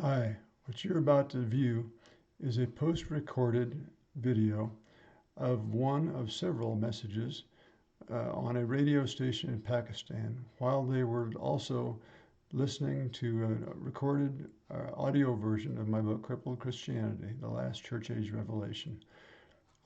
Hi, what you're about to view is a post-recorded video of one of several messages on a radio station in Pakistan while they were also listening to a recorded audio version of my book, Crippled Christianity, The Last Church Age Revelation.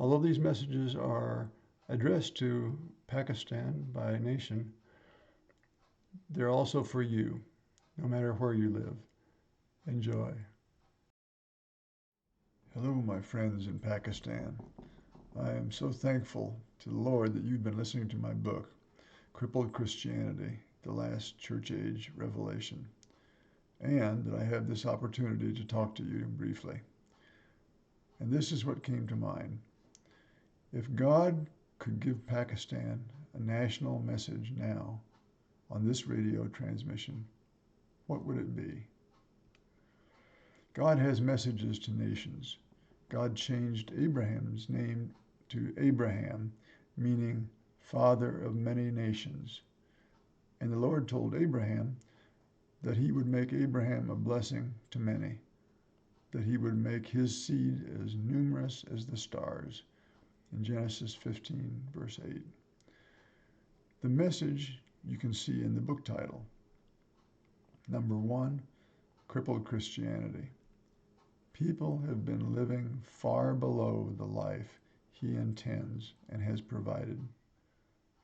Although these messages are addressed to Pakistan by nation, they're also for you, no matter where you live. Enjoy. Hello, my friends in Pakistan. I am so thankful to the Lord that you've been listening to my book, Crippled Christianity, The Last Church Age Revelation, and that I have this opportunity to talk to you briefly. And this is what came to mind. If God could give Pakistan a national message now on this radio transmission, what would it be? God has messages to nations. God changed Abraham's name to Abraham, meaning father of many nations. And the Lord told Abraham that he would make Abraham a blessing to many, that he would make his seed as numerous as the stars, in Genesis 15, verse 8. The message you can see in the book title. Number 1, Crippled Christianity. People have been living far below the life he intends and has provided.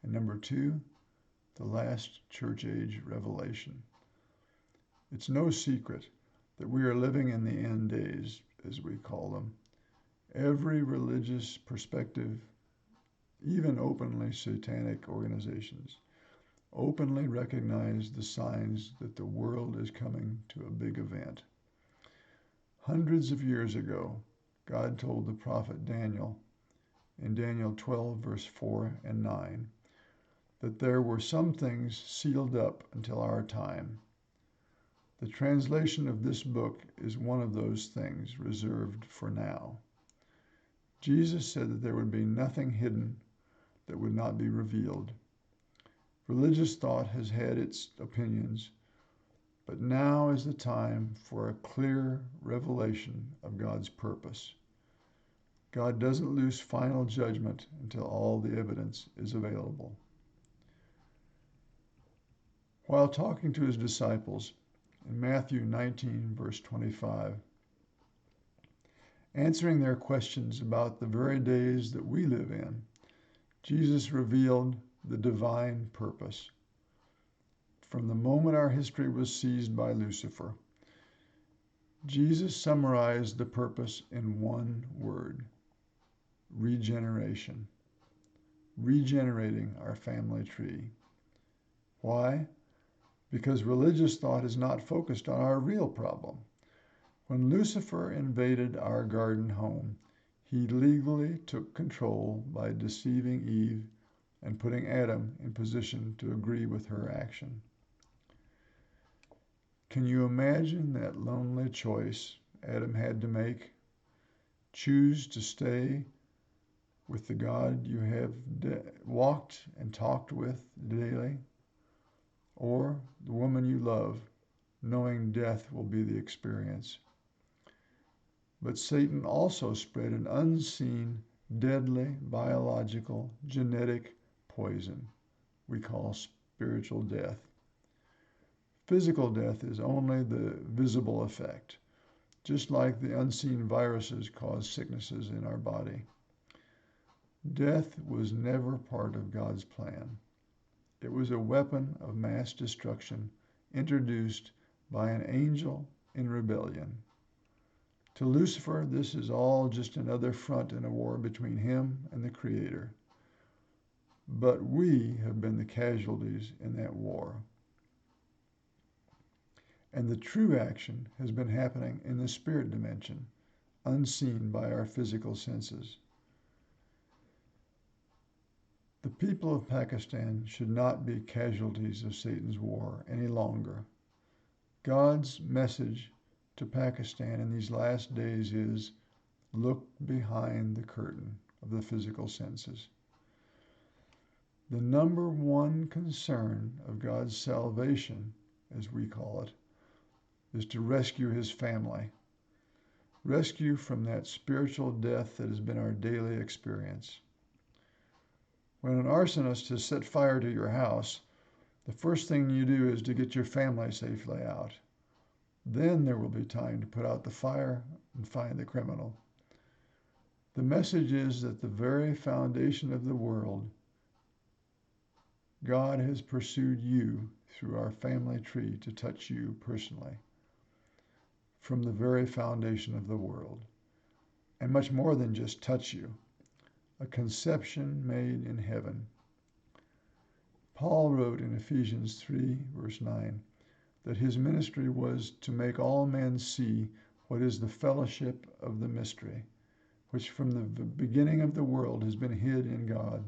And number 2, the last church age revelation. It's no secret that we are living in the end days, as we call them. Every religious perspective, even openly satanic organizations, openly recognize the signs that the world is coming to a big event. Hundreds of years ago, God told the prophet Daniel in Daniel 12, verse 4 and 9, that there were some things sealed up until our time. The translation of this book is one of those things reserved for now. Jesus said that there would be nothing hidden that would not be revealed. Religious thought has had its opinions, but now is the time for a clear revelation of God's purpose. God doesn't lose final judgment until all the evidence is available. While talking to his disciples in Matthew 19, verse 25, answering their questions about the very days that we live in, Jesus revealed the divine purpose. From the moment our history was seized by Lucifer, Jesus summarized the purpose in one word: regeneration. Regenerating our family tree. Why? Because religious thought is not focused on our real problem. When Lucifer invaded our garden home, he legally took control by deceiving Eve and putting Adam in position to agree with her action. Can you imagine that lonely choice Adam had to make? Choose to stay with the God you have walked and talked with daily, or the woman you love, knowing death will be the experience. But Satan also spread an unseen, deadly, biological, genetic poison we call spiritual death. Physical death is only the visible effect, just like the unseen viruses cause sicknesses in our body. Death was never part of God's plan. It was a weapon of mass destruction introduced by an angel in rebellion. To Lucifer, this is all just another front in a war between him and the Creator. But we have been the casualties in that war. And the true action has been happening in the spirit dimension, unseen by our physical senses. The people of Pakistan should not be casualties of Satan's war any longer. God's message to Pakistan in these last days is, look behind the curtain of the physical senses. The number one concern of God's salvation, as we call it, is to rescue his family. Rescue from that spiritual death that has been our daily experience. When an arsonist has set fire to your house, the first thing you do is to get your family safely out. Then there will be time to put out the fire and find the criminal. The message is that the very foundation of the world, God has pursued you through our family tree to touch you personally. From the very foundation of the world. And much more than just touch you. A conception made in heaven. Paul wrote in Ephesians 3, verse 9, that his ministry was to make all men see what is the fellowship of the mystery, which from the beginning of the world has been hid in God,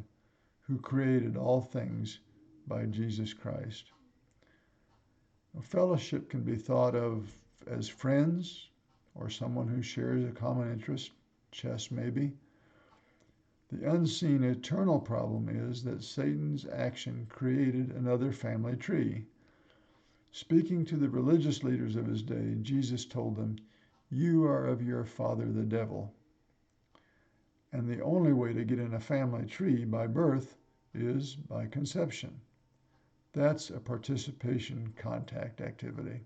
who created all things by Jesus Christ. Fellowship can be thought of as friends or someone who shares a common interest, chess maybe. The unseen eternal problem is that Satan's action created another family tree. Speaking to the religious leaders of his day, Jesus told them, "You are of your father the devil." And the only way to get in a family tree by birth is by conception. That's a participation contact activity.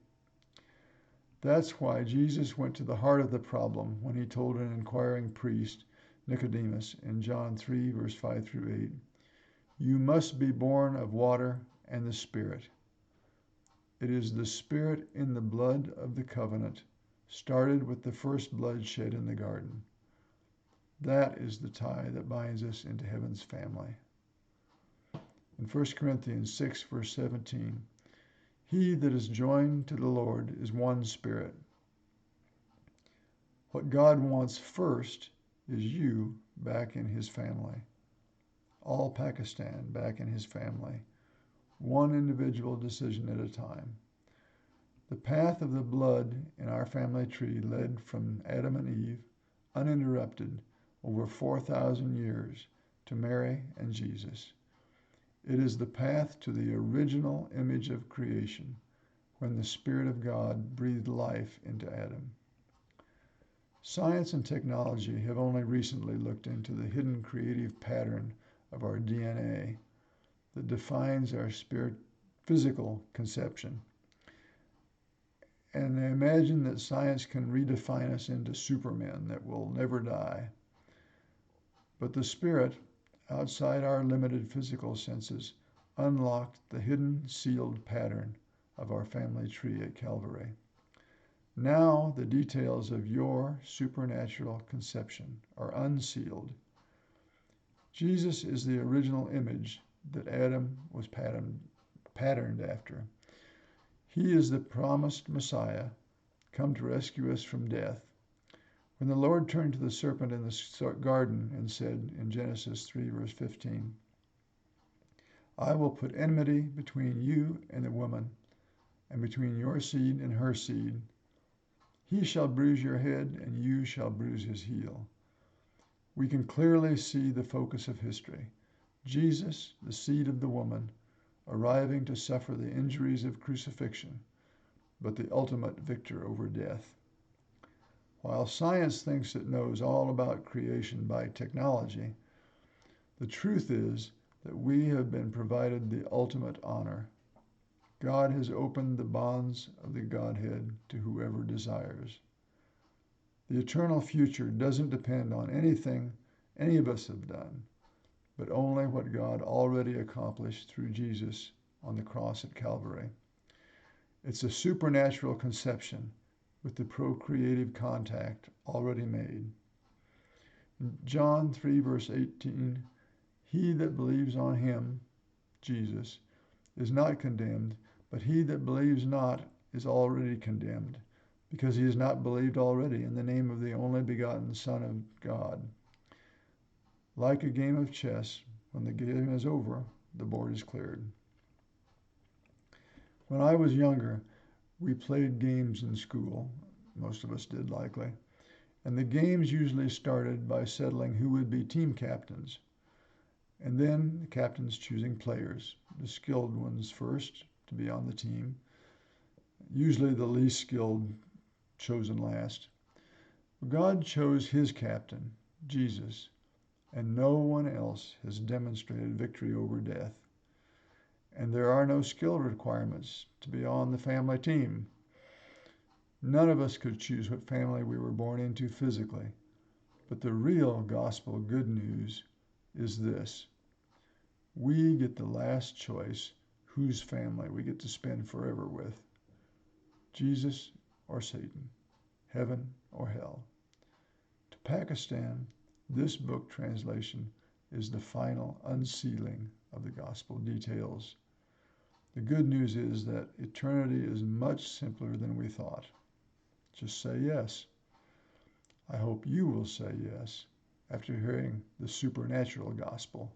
That's why Jesus went to the heart of the problem when he told an inquiring priest, Nicodemus, in John 3, verse 5 through 8, "You must be born of water and the Spirit." It is the Spirit in the blood of the covenant, started with the first blood shed in the garden. That is the tie that binds us into heaven's family. In 1 Corinthians 6, verse 17, "He that is joined to the Lord is one spirit." What God wants first is you back in his family. All Pakistan back in his family. One individual decision at a time. The path of the blood in our family tree led from Adam and Eve, uninterrupted, over 4,000 years, to Mary and Jesus. It is the path to the original image of creation, when the Spirit of God breathed life into Adam. Science and technology have only recently looked into the hidden creative pattern of our DNA that defines our physical conception. And they imagine that science can redefine us into supermen that will never die. But the Spirit, outside our limited physical senses, unlocked the hidden, sealed pattern of our family tree at Calvary. Now the details of your supernatural conception are unsealed. Jesus is the original image that Adam was patterned after. He is the promised Messiah, come to rescue us from death. When the Lord turned to the serpent in the garden and said in Genesis 3, verse 15, "I will put enmity between you and the woman, and between your seed and her seed. He shall bruise your head, and you shall bruise his heel." We can clearly see the focus of history. Jesus, the seed of the woman, arriving to suffer the injuries of crucifixion, but the ultimate victor over death. While science thinks it knows all about creation by technology, the truth is that we have been provided the ultimate honor. God has opened the bonds of the Godhead to whoever desires. The eternal future doesn't depend on anything any of us have done, but only what God already accomplished through Jesus on the cross at Calvary. It's a supernatural conception with the procreative contact already made. In John 3, verse 18, "He that believes on him," Jesus, "is not condemned, but he that believes not is already condemned, because he has not believed already in the name of the only begotten Son of God." Like a game of chess, when the game is over, the board is cleared. When I was younger, we played games in school. Most of us did, likely. And the games usually started by settling who would be team captains. And then the captains choosing players, the skilled ones first to be on the team. usually the least skilled chosen last. God chose his captain, Jesus, and no one else has demonstrated victory over death. And there are no skill requirements to be on the family team. None of us could choose what family we were born into physically. But the real gospel good news is this: we get the last choice whose family we get to spend forever with: Jesus or Satan, heaven or hell. To Pakistan, this book translation is the final unsealing of the gospel details. The good news is that eternity is much simpler than we thought. Just say yes. I hope you will say yes after hearing the supernatural gospel.